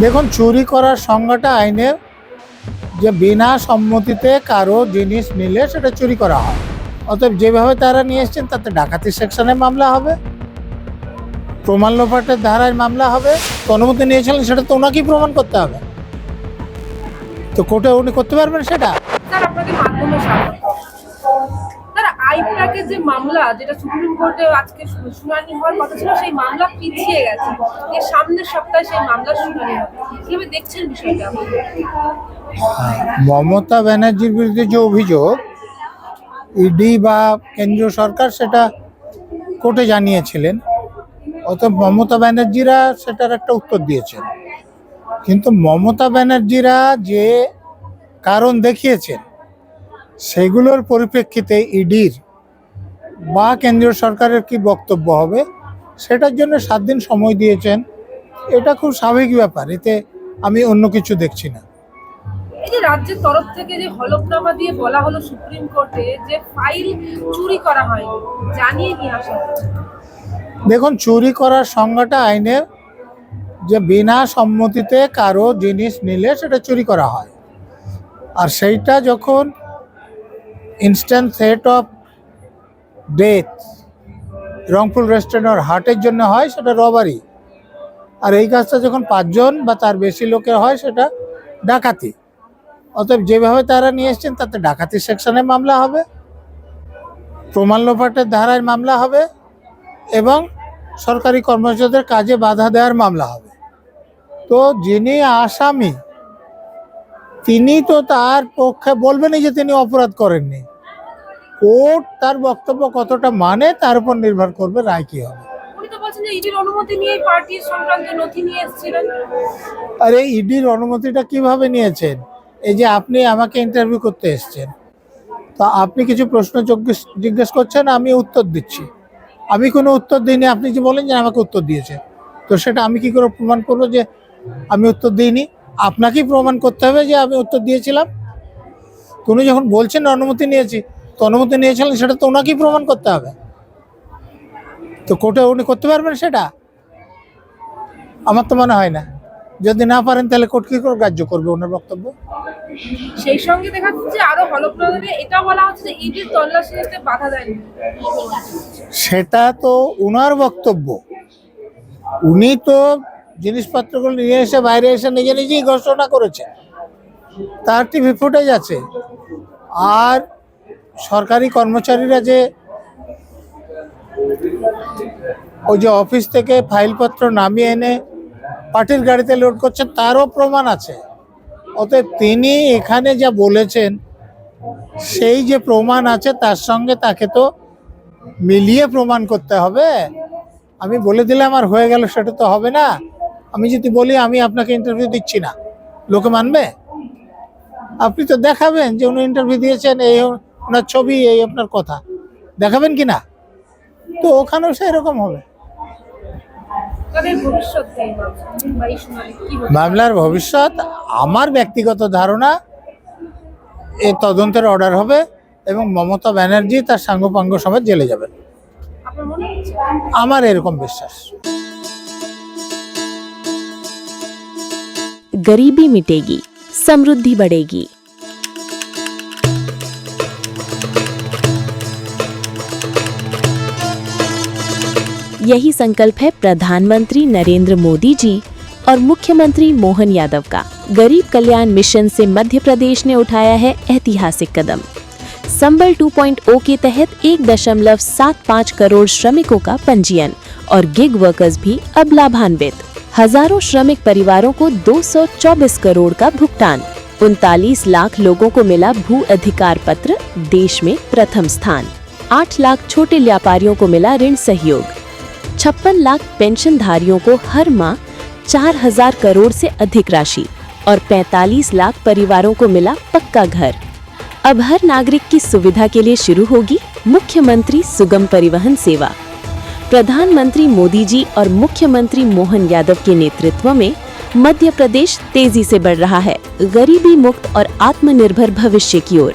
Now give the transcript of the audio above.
দেখুন, চুরি করার সংজ্ঞাটা আইনে যে বিনা সম্মতিতে কারো জিনিস নিলে সেটা চুরি করা হয়। অতএব যেভাবে তারা নিয়ে এসছেন তাতে ডাকাতি সেকশনে মামলা হবে, প্রমাণ লোপাটের ধারায় মামলা হবে। অনুমতি নিয়েছিলেন সেটা তো ওনাকেই প্রমাণ করতে হবে, তো কোর্টে উনি করতে পারবেন সেটা। স্যার আপনাদের মাধ্যমে স্বাগত। স্যার আইপ্যাকে যে মামলা, যেটা সুপ্রিম কোর্টে আজকে শুনানি হওয়ার কথা ছিল, সেই মামলা পিছিয়ে গেছে। এর সামনের সপ্তাহে সেই মামলার শুনানি হবে। কিভাবে দেখছেন বিষয়টা? মমতা ব্যানার্জির বিরুদ্ধে যে অভিযোগ ইডি বা কেন্দ্রীয় সরকার সেটা কোর্টে জানিয়েছিলেন, অতএব মমতা ব্যানার্জিরা সেটার একটা উত্তর দিয়েছেন। কিন্তু মমতা ব্যানার্জিরা যে কারণ দেখিয়েছেন সেগুলোর পরিপ্রেক্ষিতে ইডির বা কেন্দ্রীয় সরকারের কি বক্তব্য হবে সেটার জন্য 7 দিন সময় দিয়েছেন। এটা খুব স্বাভাবিক ব্যাপার, এতে আমি অন্য কিছু দেখছি না। এই যে রাজ্যের তরফ থেকে যে হলফনামা দিয়ে বলা হলো সুপ্রিম কোর্টে যে ফাইল চুরি করা হয়নি, জানিয়ে নিয়ে আসা হচ্ছে। দেখুন, চুরি করার সংজ্ঞাটা আইনে যে বিনা সম্মতিতে কারো জিনিস নিলে সেটা চুরি করা হয়, আর সেইটা যখন ইনস্ট্যান্ট থ্রেট অফ ডেথ, রংপুল রেস্টুরেন্ট হার্টের জন্য হয় সেটা রবারি, আর এই কাজটা যখন 5 জন বা তার বেশি লোকের হয় সেটা ডাকাতি। অতএব যেভাবে তারা নিয়ে এসছেন তাতে ডাকাতি সেকশনে মামলা হবে, প্রমাণ লোপাটের ধারায় মামলা হবে এবং সরকারি কর্মচারীদের কাজে বাধা দেওয়ার মামলা হবে। তো যিনি আসামি তিনি তো তার পক্ষে বলবেনই যে তিনি অপরাধ করেননি। কোর্ট তার বক্তব্য কতটা মানে তার উপর নির্ভর করবে রায় কি হবে। উনি তো বলছেন যে ইডির অনুমতি নিয়ে পার্টির সংক্রান্ত নথি নিয়ে এসেছিলেন। আর এই ইডির অনুমতিটা কিভাবে নিয়েছেন? এই যে আপনি আমাকে ইন্টারভিউ করতে এসেছেন, তো আপনি কিছু প্রশ্ন জিজ্ঞেস করছেন, আমি উত্তর দিচ্ছি। আমি কোনো উত্তর দিইনি, আপনি যে বলেন যে আমাকে উত্তর দিয়েছে, তো সেটা আমি কি করে প্রমাণ করবো যে আমি উত্তর দিইনি? আপনাকেই প্রমাণ করতে হবে যে আমি উত্তর দিয়েছিলাম। তো উনি যখন বলছেন অনুমতি নিয়েছি, তো অনুমতি নিয়েছিলেন সেটা তো ওনাকেই প্রমাণ করতে হবে, তো কোর্টে উনি করতে পারবেন সেটা? আমার তো মনে হয় না। যদি না পারেন তাহলে কোর্ট কি করে গ্রাহ্য করবে ওনার বক্তব্য? সেই সঙ্গে দেখা যাচ্ছে আরো হলফনামাতে এটা বলা হচ্ছে যে ইডির তল্লাশিতে বাধা দেয়নি। সেটা তো ওনার বক্তব্য। উনি তো জিনিসপত্রগুলো নিয়ে এসে বাইরে এসে নিজে নিজেই ঘোষণা করেছে, তার টিভি ফুটেজ আছে। আর সরকারি কর্মচারীরা যে ওই যে অফিস থেকে ফাইলপত্র নামিয়ে এনে পার্টির গাড়িতে লোড করছেন তারও প্রমাণ আছে। অতএব তিনি এখানে যা বলেছেন সেই যে প্রমাণ আছে তার সঙ্গে তাকে তো মিলিয়ে প্রমাণ করতে হবে। আমি বলে দিলাম আর হয়ে গেল সেটা তো হবে না। আমি যদি বলি আমি আপনাকে ইন্টারভিউ দিচ্ছি না, লোকে মানবে? আপনি তো দেখাবেন যে উনি ইন্টারভিউ দিয়েছেন, এই ওনার ছবি, এই আপনার কথা দেখাবেন কি না? তো ওখানেও সেই রকম হবে। তাদের ভবিষ্যৎ বা এই শুনানি কি হবে? মামলার ভবিষ্যৎ আমার ব্যক্তিগত ধারণা, এই তদন্তের অর্ডার হবে এবং মমতা ব্যানার্জি তার সাঙ্গপাঙ্গ সমেত জেলে যাবেন, আপনার মনে হচ্ছে? আমার এরকম বিশ্বাস। गरीबी मिटेगी, समृद्धि बढ़ेगी। यही संकल्प है प्रधानमंत्री नरेंद्र मोदी जी और मुख्यमंत्री मोहन यादव का। गरीब कल्याण मिशन से मध्य प्रदेश ने उठाया है ऐतिहासिक कदम। संबल 2.0 के तहत 1.75 करोड़ श्रमिकों का पंजीयन और गिग वर्कर्स भी अब लाभान्वित। हजारों श्रमिक परिवारों को 224 करोड़ का भुगतान। 39 लाख लोगों को मिला भू अधिकार पत्र, देश में प्रथम स्थान। 8 लाख छोटे व्यापारियों को मिला ऋण सहयोग। 56 लाख पेंशनधारियों को हर माह 4000 करोड़ से अधिक राशि और 45 लाख परिवारों को मिला पक्का घर। अब हर नागरिक की सुविधा के लिए शुरू होगी मुख्यमंत्री सुगम परिवहन सेवा। प्रधानमंत्री मोदी जी और मुख्यमंत्री मोहन यादव के नेतृत्व में मध्य प्रदेश तेजी से बढ़ रहा है गरीबी मुक्त और आत्मनिर्भर भविष्य की ओर।